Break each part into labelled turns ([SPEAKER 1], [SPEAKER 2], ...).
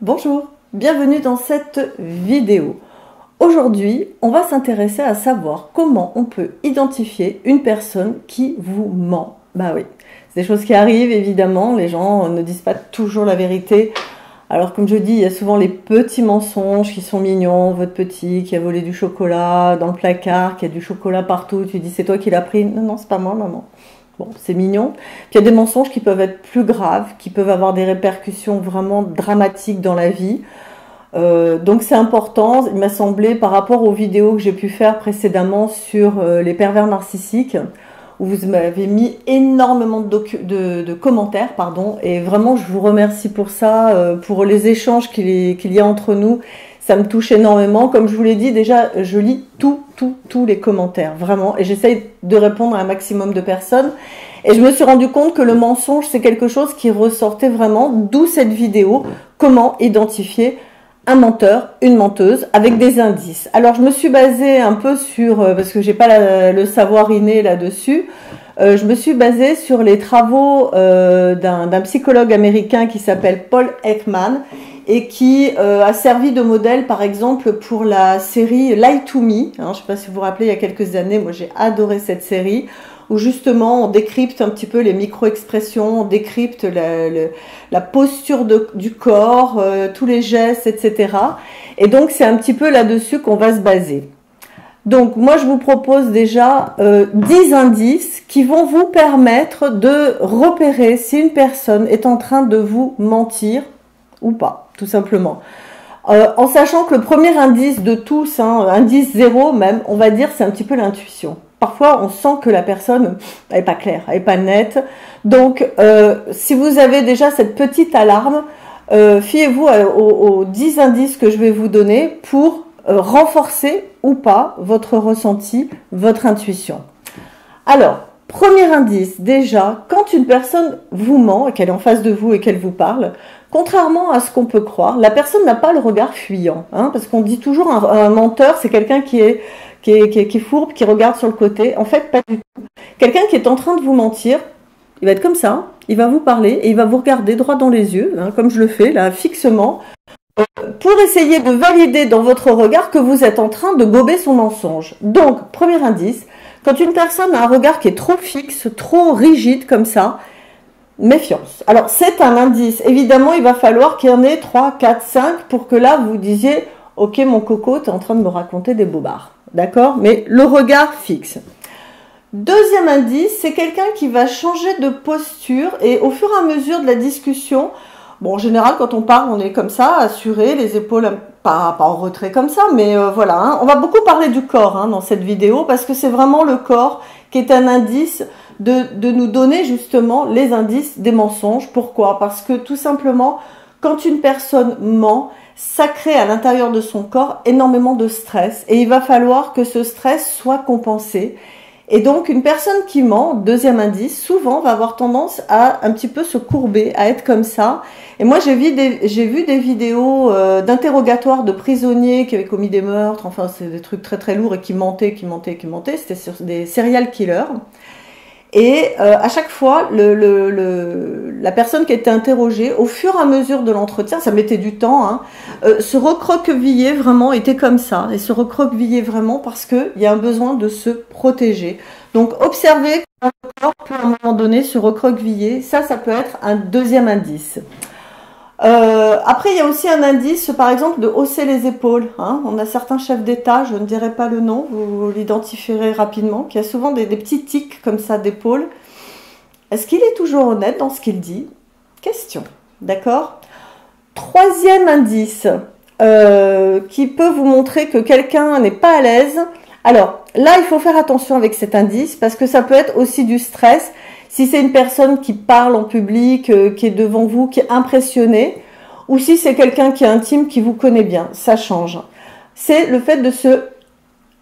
[SPEAKER 1] Bonjour, bienvenue dans cette vidéo. Aujourd'hui, on va s'intéresser à savoir comment on peut identifier une personne qui vous ment. Bah oui, c'est des choses qui arrivent évidemment, les gens ne disent pas toujours la vérité. Alors comme je dis, il y a souvent les petits mensonges qui sont mignons, votre petit qui a volé du chocolat dans le placard, qui a du chocolat partout, tu dis c'est toi qui l'as pris. Non, non, c'est pas moi, maman. Bon, c'est mignon. Puis il y a des mensonges qui peuvent être plus graves, qui peuvent avoir des répercussions vraiment dramatiques dans la vie. Donc c'est important, il m'a semblé, par rapport aux vidéos que j'ai pu faire précédemment sur les pervers narcissiques, où vous m'avez mis énormément de commentaires, pardon, et vraiment je vous remercie pour ça, pour les échanges qu'il y a entre nous. Ça me touche énormément. Comme je vous l'ai dit, déjà, je lis tous les commentaires, vraiment. Et j'essaye de répondre à un maximum de personnes. Et je me suis rendu compte que le mensonge, c'est quelque chose qui ressortait vraiment, d'où cette vidéo. Comment identifier un menteur, une menteuse, avec des indices. Alors, je me suis basée un peu sur, parce que j'ai pas le savoir inné là-dessus, je me suis basée sur les travaux d'un psychologue américain qui s'appelle Paul Ekman, et qui a servi de modèle, par exemple, pour la série Lie to Me. Je ne sais pas si vous vous rappelez, il y a quelques années, moi j'ai adoré cette série, où justement on décrypte un petit peu les micro-expressions, on décrypte la posture du corps, tous les gestes, etc. Et donc c'est un petit peu là-dessus qu'on va se baser. Donc moi je vous propose déjà 10 indices qui vont vous permettre de repérer si une personne est en train de vous mentir ou pas, tout simplement. En sachant que le premier indice de tous, indice 0 même, on va dire, c'est un petit peu l'intuition. Parfois, on sent que la personne n'est pas claire, elle n'est pas nette. Donc, si vous avez déjà cette petite alarme, fiez-vous aux 10 indices que je vais vous donner pour renforcer ou pas votre ressenti, votre intuition. Alors, premier indice, déjà, quand une personne vous ment et qu'elle est en face de vous et qu'elle vous parle, contrairement à ce qu'on peut croire, la personne n'a pas le regard fuyant, parce qu'on dit toujours un menteur, c'est quelqu'un qui est fourbe, qui regarde sur le côté. En fait, pas du tout. Quelqu'un qui est en train de vous mentir, il va être comme ça, il va vous parler et il va vous regarder droit dans les yeux, comme je le fais là, fixement, pour essayer de valider dans votre regard que vous êtes en train de gober son mensonge. Donc, premier indice, quand une personne a un regard qui est trop fixe, trop rigide comme ça, méfiance. Alors, c'est un indice. Évidemment, il va falloir qu'il y en ait 3, 4, 5 pour que là, vous disiez « Ok, mon coco, tu es en train de me raconter des bobards. » D'accord? Mais le regard fixe. Deuxième indice, c'est quelqu'un qui va changer de posture et au fur et à mesure de la discussion, bon, en général, quand on parle, on est comme ça, assuré, les épaules pas en retrait comme ça, mais voilà. On va beaucoup parler du corps dans cette vidéo parce que c'est vraiment le corps qui est un indice de nous donner justement les indices des mensonges. Pourquoi? Parce que tout simplement, quand une personne ment, ça crée à l'intérieur de son corps énormément de stress et il va falloir que ce stress soit compensé. Et donc, une personne qui ment, deuxième indice, souvent va avoir tendance à un petit peu se courber, à être comme ça. Et moi, j'ai vu des vidéos d'interrogatoires de prisonniers qui avaient commis des meurtres, enfin, c'est des trucs très très lourds et qui mentaient. C'était sur des serial killers. Et à chaque fois, la personne qui était interrogée, au fur et à mesure de l'entretien, ça mettait du temps, se recroquevillait vraiment, était comme ça, et se recroquevillait vraiment parce qu'il y a un besoin de se protéger. Donc observez que le corps peut à un moment donné se recroqueviller, ça peut être un deuxième indice. Après, il y a aussi un indice, par exemple, de hausser les épaules. On a certains chefs d'État, je ne dirai pas le nom, vous l'identifierez rapidement, qui a souvent des petits tics comme ça d'épaule. Est-ce qu'il est toujours honnête dans ce qu'il dit? Question, d'accord? Troisième indice, qui peut vous montrer que quelqu'un n'est pas à l'aise. Alors, là, il faut faire attention avec cet indice, parce que ça peut être aussi du stress. Si c'est une personne qui parle en public, qui est devant vous, qui est impressionnée, ou si c'est quelqu'un qui est intime, qui vous connaît bien, ça change. C'est le fait de se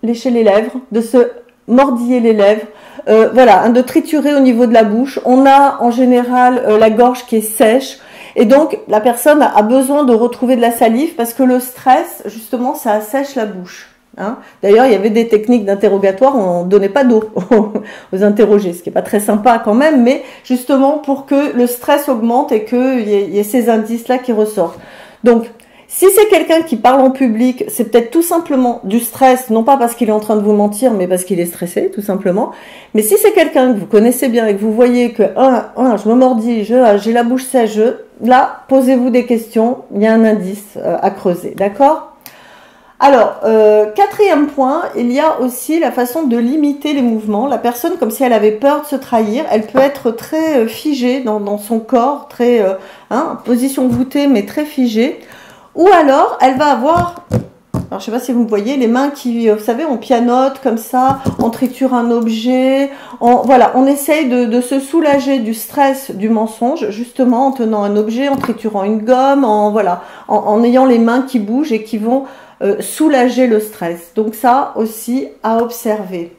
[SPEAKER 1] lécher les lèvres, de se mordiller les lèvres, voilà, de triturer au niveau de la bouche. On a en général la gorge qui est sèche, et donc la personne a besoin de retrouver de la salive parce que le stress, justement, ça assèche la bouche. D'ailleurs, il y avait des techniques d'interrogatoire, on ne donnait pas d'eau aux interrogés, ce qui n'est pas très sympa quand même, mais justement pour que le stress augmente et qu'il y ait ces indices-là qui ressortent. Donc, si c'est quelqu'un qui parle en public, c'est peut-être tout simplement du stress, non pas parce qu'il est en train de vous mentir, mais parce qu'il est stressé, tout simplement. Mais si c'est quelqu'un que vous connaissez bien et que vous voyez que je me mordis, j'ai la bouche sèche, là, posez-vous des questions, il y a un indice à creuser, d'accord? Alors, quatrième point, il y a aussi la façon de limiter les mouvements. La personne, comme si elle avait peur de se trahir, elle peut être très figée dans son corps, très position voûtée, mais très figée. Ou alors, elle va avoir, alors je sais pas si vous voyez, les mains qui, vous savez, on pianote comme ça, on triture un objet, voilà, on essaye de se soulager du stress du mensonge, justement en tenant un objet, en triturant une gomme, en ayant les mains qui bougent et qui vont soulager le stress. Donc ça aussi à observer.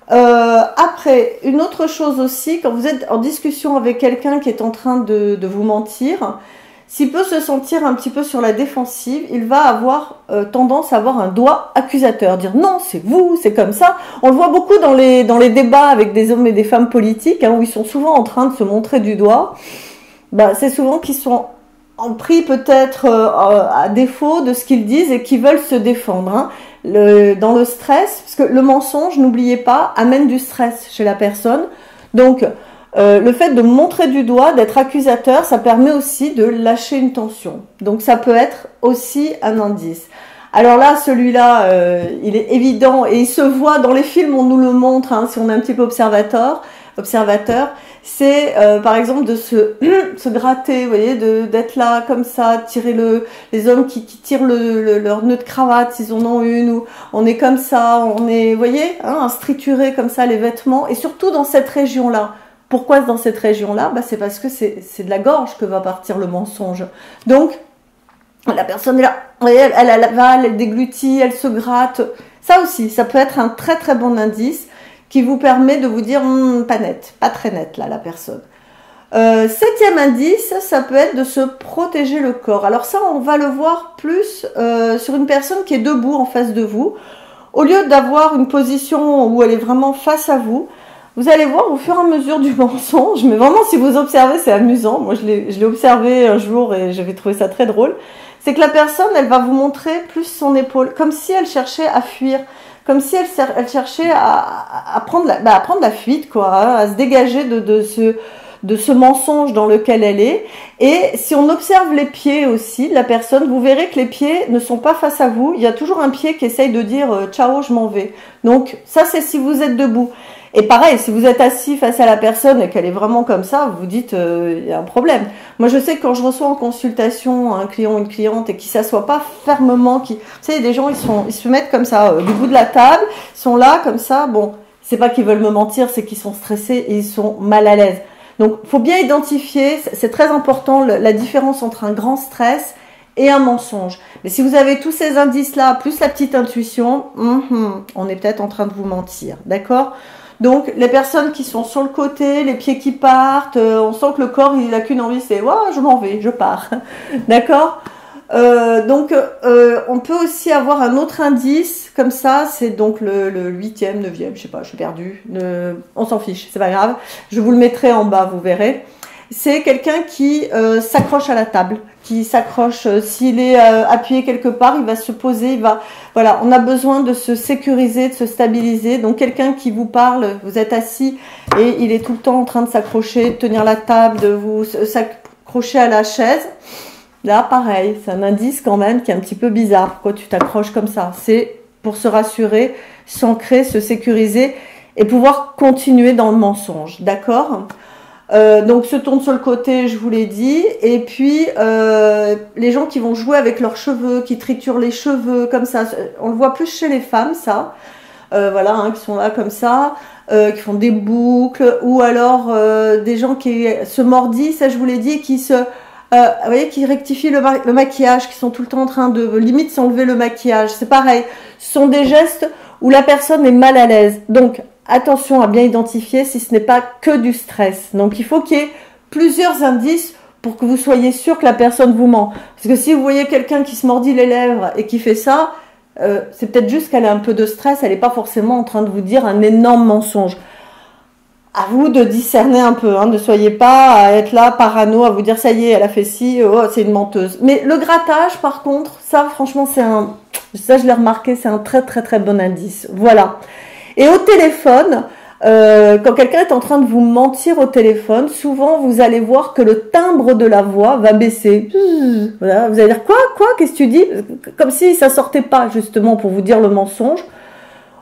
[SPEAKER 1] Après, une autre chose aussi, quand vous êtes en discussion avec quelqu'un qui est en train de vous mentir, s'il peut se sentir un petit peu sur la défensive, il va avoir tendance à avoir un doigt accusateur, dire non, c'est vous, c'est comme ça. On le voit beaucoup dans les débats avec des hommes et des femmes politiques, où ils sont souvent en train de se montrer du doigt. C'est souvent qu'ils sont pris peut-être à défaut de ce qu'ils disent et qui veulent se défendre. Dans le stress, parce que le mensonge, n'oubliez pas, amène du stress chez la personne. Donc, le fait de montrer du doigt, d'être accusateur, ça permet aussi de lâcher une tension. Donc ça peut être aussi un indice. Alors là, celui-là, il est évident et il se voit dans les films, on nous le montre, si on est un petit peu observateur, c'est par exemple de se gratter, vous voyez, d'être là comme ça, tirer les hommes qui tirent leur nœud de cravate s'ils en ont une, ou on est comme ça, on est, vous voyez, à se triturer comme ça les vêtements, et surtout dans cette région-là. Pourquoi dans cette région-là? C'est parce que c'est de la gorge que va partir le mensonge. Donc, la personne est là, elle avale, elle déglutit, elle se gratte. Ça aussi, ça peut être un très très bon indice qui vous permet de vous dire pas net, pas très net là la personne. Septième indice, ça peut être de se protéger le corps. Alors ça, on va le voir plus sur une personne qui est debout en face de vous. Au lieu d'avoir une position où elle est vraiment face à vous, vous allez voir au fur et à mesure du mensonge, mais vraiment si vous observez, c'est amusant. Moi, je l'ai observé un jour et j'avais trouvé ça très drôle. C'est que la personne, elle va vous montrer plus son épaule, comme si elle cherchait à fuir, comme si elle cherchait à prendre la fuite, quoi, à se dégager de ce mensonge dans lequel elle est. Et si on observe les pieds aussi de la personne, vous verrez que les pieds ne sont pas face à vous. Il y a toujours un pied qui essaye de dire « ciao, je m'en vais ». Donc ça, c'est si vous êtes debout. Et pareil, si vous êtes assis face à la personne et qu'elle est vraiment comme ça, vous vous dites il y a un problème. Moi, je sais que quand je reçois en consultation un client ou une cliente et qui s'assoit pas fermement, vous savez, des gens ils se mettent comme ça du bout de la table, ils sont là comme ça. Bon, c'est pas qu'ils veulent me mentir, c'est qu'ils sont stressés et ils sont mal à l'aise. Donc, faut bien identifier. C'est très important la différence entre un grand stress et un mensonge. Mais si vous avez tous ces indices-là, plus la petite intuition, on est peut-être en train de vous mentir, d'accord? Donc, les personnes qui sont sur le côté, les pieds qui partent, on sent que le corps, il n'a qu'une envie, c'est « je m'en vais, je pars ». D'accord? On peut aussi avoir un autre indice, comme ça, c'est donc le 8e, 9e, je sais pas, je suis perdue. On s'en fiche, c'est pas grave. Je vous le mettrai en bas, vous verrez. C'est quelqu'un qui s'accroche à la table, qui s'accroche, s'il est appuyé quelque part, il va se poser, voilà, on a besoin de se sécuriser, de se stabiliser. Donc quelqu'un qui vous parle, vous êtes assis et il est tout le temps en train de s'accrocher, de tenir la table, de vous s'accrocher à la chaise. Là, pareil, c'est un indice quand même qui est un petit peu bizarre. Pourquoi tu t'accroches comme ça? C'est pour se rassurer, s'ancrer, se sécuriser et pouvoir continuer dans le mensonge, d'accord? Donc se tourne sur le côté, je vous l'ai dit, et puis les gens qui vont jouer avec leurs cheveux, qui triturent les cheveux comme ça, on le voit plus chez les femmes, ça, voilà, qui sont là comme ça, qui font des boucles, ou alors des gens qui se mordissent, ça je vous l'ai dit, qui vous voyez, qui rectifient le maquillage, qui sont tout le temps en train de limite s'enlever le maquillage, c'est pareil, ce sont des gestes où la personne est mal à l'aise, donc attention à bien identifier si ce n'est pas que du stress. Donc, il faut qu'il y ait plusieurs indices pour que vous soyez sûr que la personne vous ment. Parce que si vous voyez quelqu'un qui se mordit les lèvres et qui fait ça, c'est peut-être juste qu'elle a un peu de stress, elle n'est pas forcément en train de vous dire un énorme mensonge. à vous de discerner un peu, hein, ne soyez pas à être là parano, à vous dire ça y est, elle a fait ci, oh, c'est une menteuse. Mais le grattage, par contre, ça franchement ça je l'ai remarqué, c'est un très très très bon indice. Voilà. Et au téléphone, quand quelqu'un est en train de vous mentir au téléphone, souvent vous allez voir que le timbre de la voix va baisser. Voilà, vous allez dire quoi, qu'est-ce que tu dis? Comme si ça sortait pas justement pour vous dire le mensonge.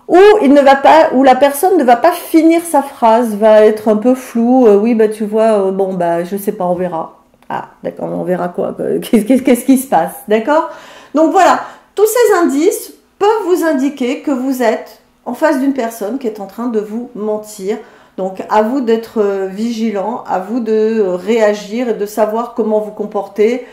[SPEAKER 1] Ou il ne va pas, ou la personne ne va pas finir sa phrase, va être un peu floue. Oui, bah tu vois, bon bah je sais pas, on verra. Ah, d'accord, on verra quoi? Qu'est-ce qui se passe, d'accord? Donc voilà, tous ces indices peuvent vous indiquer que vous êtes en face d'une personne qui est en train de vous mentir. Donc à vous d'être vigilant, à vous de réagir et de savoir comment vous comporter.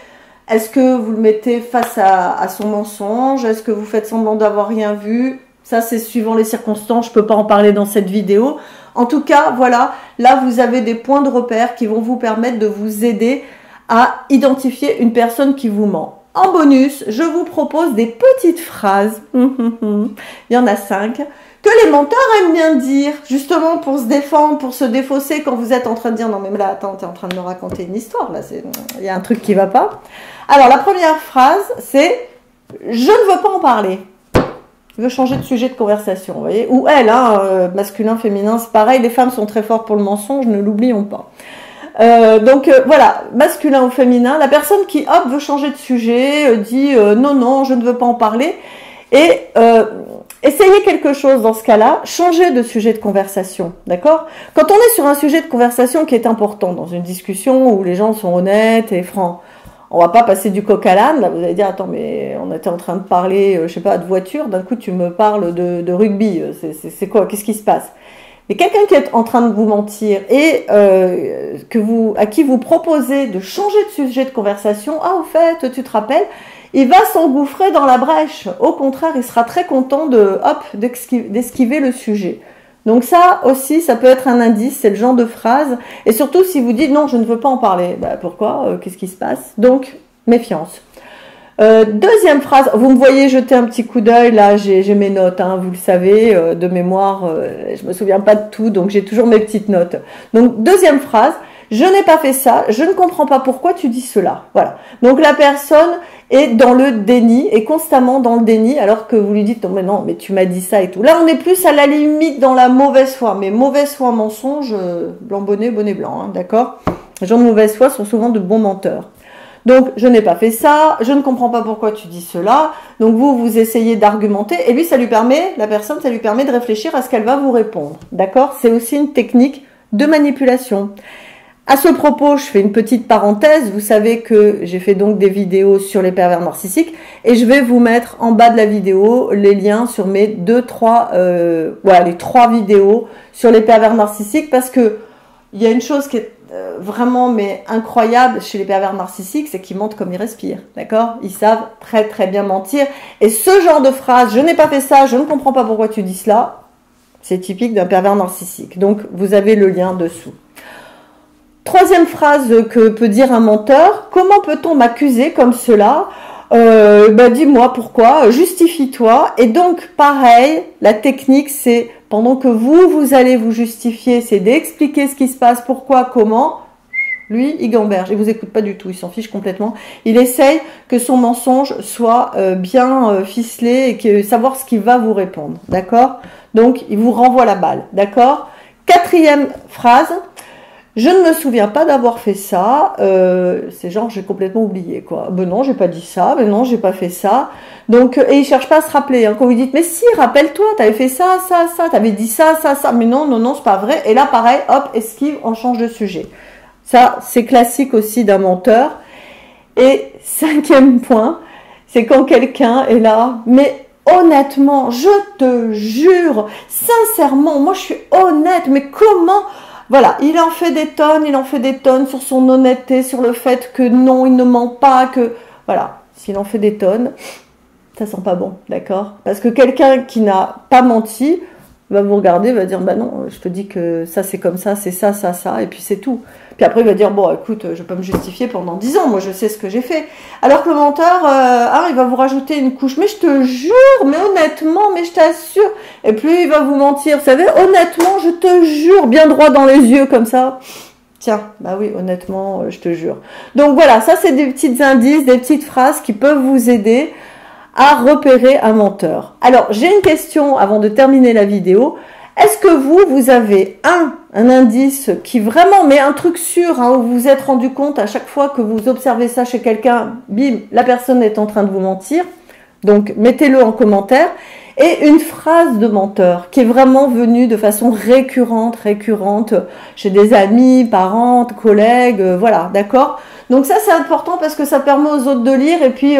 [SPEAKER 1] Est-ce que vous le mettez face à son mensonge? Est-ce que vous faites semblant d'avoir rien vu? Ça, c'est suivant les circonstances, je ne peux pas en parler dans cette vidéo. En tout cas, voilà, là, vous avez des points de repère qui vont vous permettre de vous aider à identifier une personne qui vous ment. En bonus, je vous propose des petites phrases, il y en a 5, que les menteurs aiment bien dire, justement pour se défendre, pour se défausser quand vous êtes en train de dire « Non mais là, attends, tu es en train de me raconter une histoire, là, il y a un truc qui ne va pas. » Alors, la première phrase, c'est « Je ne veux pas en parler ». Il veut changer de sujet de conversation, vous voyez. Ou elle, hein, masculin, féminin, c'est pareil, les femmes sont très fortes pour le mensonge, ne l'oublions pas. Donc voilà, masculin ou féminin, la personne qui, hop, veut changer de sujet, dit non, non, je ne veux pas en parler. Et essayez quelque chose dans ce cas-là, changez de sujet de conversation, d'accord? Quand on est sur un sujet de conversation qui est important, dans une discussion où les gens sont honnêtes et francs, on va pas passer du coq à l'âne, là vous allez dire, attends, mais on était en train de parler, je sais pas, de voiture, d'un coup tu me parles de rugby, c'est quoi, qu'est-ce qui se passe? Mais quelqu'un qui est en train de vous mentir et à qui vous proposez de changer de sujet de conversation, ah au fait, tu te rappelles, il va s'engouffrer dans la brèche. Au contraire, il sera très content d'esquiver le sujet. Donc ça aussi, ça peut être un indice, c'est le genre de phrase. Et surtout, si vous dites non, je ne veux pas en parler, bah, pourquoi? Qu'est-ce qui se passe? Donc, méfiance. Deuxième phrase, vous me voyez jeter un petit coup d'œil, là j'ai mes notes, hein, vous le savez, de mémoire, je me souviens pas de tout, donc j'ai toujours mes petites notes. Donc deuxième phrase, je n'ai pas fait ça, je ne comprends pas pourquoi tu dis cela. Voilà. Donc la personne est dans le déni, est constamment dans le déni, alors que vous lui dites non, mais tu m'as dit ça et tout. Là on est plus à la limite dans la mauvaise foi, mais mauvaise foi, mensonge, blanc bonnet, bonnet blanc, hein, d'accord? Les gens de mauvaise foi sont souvent de bons menteurs. Donc, je n'ai pas fait ça, je ne comprends pas pourquoi tu dis cela. Donc, vous essayez d'argumenter. Et lui, la personne, ça lui permet de réfléchir à ce qu'elle va vous répondre. D'accord? C'est aussi une technique de manipulation. À ce propos, je fais une petite parenthèse. Vous savez que j'ai fait donc des vidéos sur les pervers narcissiques. Et je vais vous mettre en bas de la vidéo les liens sur mes les 3 vidéos sur les pervers narcissiques. Parce que il y a une chose qui est vraiment mais incroyable chez les pervers narcissiques, c'est qu'ils mentent comme ils respirent, d'accord? Ils savent très très bien mentir. Et ce genre de phrase, je n'ai pas fait ça, je ne comprends pas pourquoi tu dis cela, c'est typique d'un pervers narcissique. Donc vous avez le lien dessous. Troisième phrase que peut dire un menteur, comment peut-on m'accuser comme cela? Dis-moi pourquoi, justifie-toi. Et donc pareil, la technique c'est pendant que vous allez vous justifier, c'est d'expliquer ce qui se passe, pourquoi, comment. Lui, il gamberge, il vous écoute pas du tout, il s'en fiche complètement. Il essaye que son mensonge soit bien ficelé et que savoir ce qu'il va vous répondre, d'accord? Donc, il vous renvoie la balle, d'accord? Quatrième phrase. Je ne me souviens pas d'avoir fait ça, c'est genre j'ai complètement oublié quoi. Ben non, j'ai pas dit ça, ben non, j'ai pas fait ça. Donc et il cherche pas à se rappeler hein. Quand vous dites mais si, rappelle-toi, t'avais fait ça, t'avais dit ça, mais non, c'est pas vrai. Et là pareil, hop, esquive, on change de sujet. Ça, c'est classique aussi d'un menteur. Et cinquième point, c'est quand quelqu'un est là, mais honnêtement, je te jure, sincèrement, moi je suis honnête, mais comment? Voilà, il en fait des tonnes sur son honnêteté, sur le fait que non, il ne ment pas, que... Voilà, s'il en fait des tonnes, ça sent pas bon, d'accord? Parce que quelqu'un qui n'a pas menti, Il va vous regarder, il va dire, bah non, je te dis que ça c'est comme ça, c'est ça, ça, ça, et puis c'est tout. Puis après il va dire, bon écoute, je peux me justifier pendant 10 ans, moi je sais ce que j'ai fait. Alors que le menteur, il va vous rajouter une couche, mais je te jure, mais honnêtement, mais je t'assure. Et puis il va vous mentir, vous savez, honnêtement, je te jure, bien droit dans les yeux comme ça. Tiens, bah oui, honnêtement, je te jure. Donc voilà, ça c'est des petits indices, des petites phrases qui peuvent vous aider à repérer un menteur. Alors, j'ai une question avant de terminer la vidéo. Est-ce que vous avez un indice qui vraiment met un truc sûr, où vous vous êtes rendu compte à chaque fois que vous observez ça chez quelqu'un, bim, la personne est en train de vous mentir. Donc, mettez-le en commentaire. Et une phrase de menteur qui est vraiment venue de façon récurrente chez des amis, parents, collègues, voilà, d'accord? Donc ça c'est important parce que ça permet aux autres de lire et puis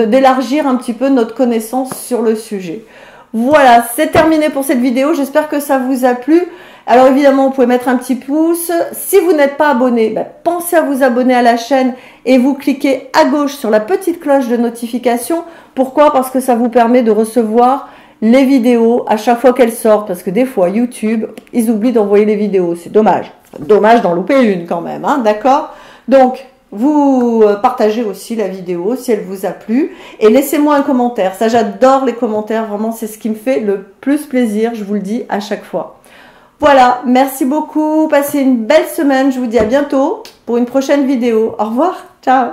[SPEAKER 1] d'élargir un petit peu notre connaissance sur le sujet. Voilà, c'est terminé pour cette vidéo, j'espère que ça vous a plu. Alors évidemment, vous pouvez mettre un petit pouce. Si vous n'êtes pas abonné, pensez à vous abonner à la chaîne et vous cliquez à gauche sur la petite cloche de notification. Pourquoi? Parce que ça vous permet de recevoir les vidéos à chaque fois qu'elles sortent. Parce que des fois, YouTube, ils oublient d'envoyer les vidéos. C'est dommage. Dommage d'en louper une quand même, d'accord? Donc, vous partagez aussi la vidéo si elle vous a plu. Et laissez-moi un commentaire. Ça, j'adore les commentaires. Vraiment, c'est ce qui me fait le plus plaisir. Je vous le dis à chaque fois. Voilà, merci beaucoup, passez une belle semaine, je vous dis à bientôt pour une prochaine vidéo. Au revoir, ciao.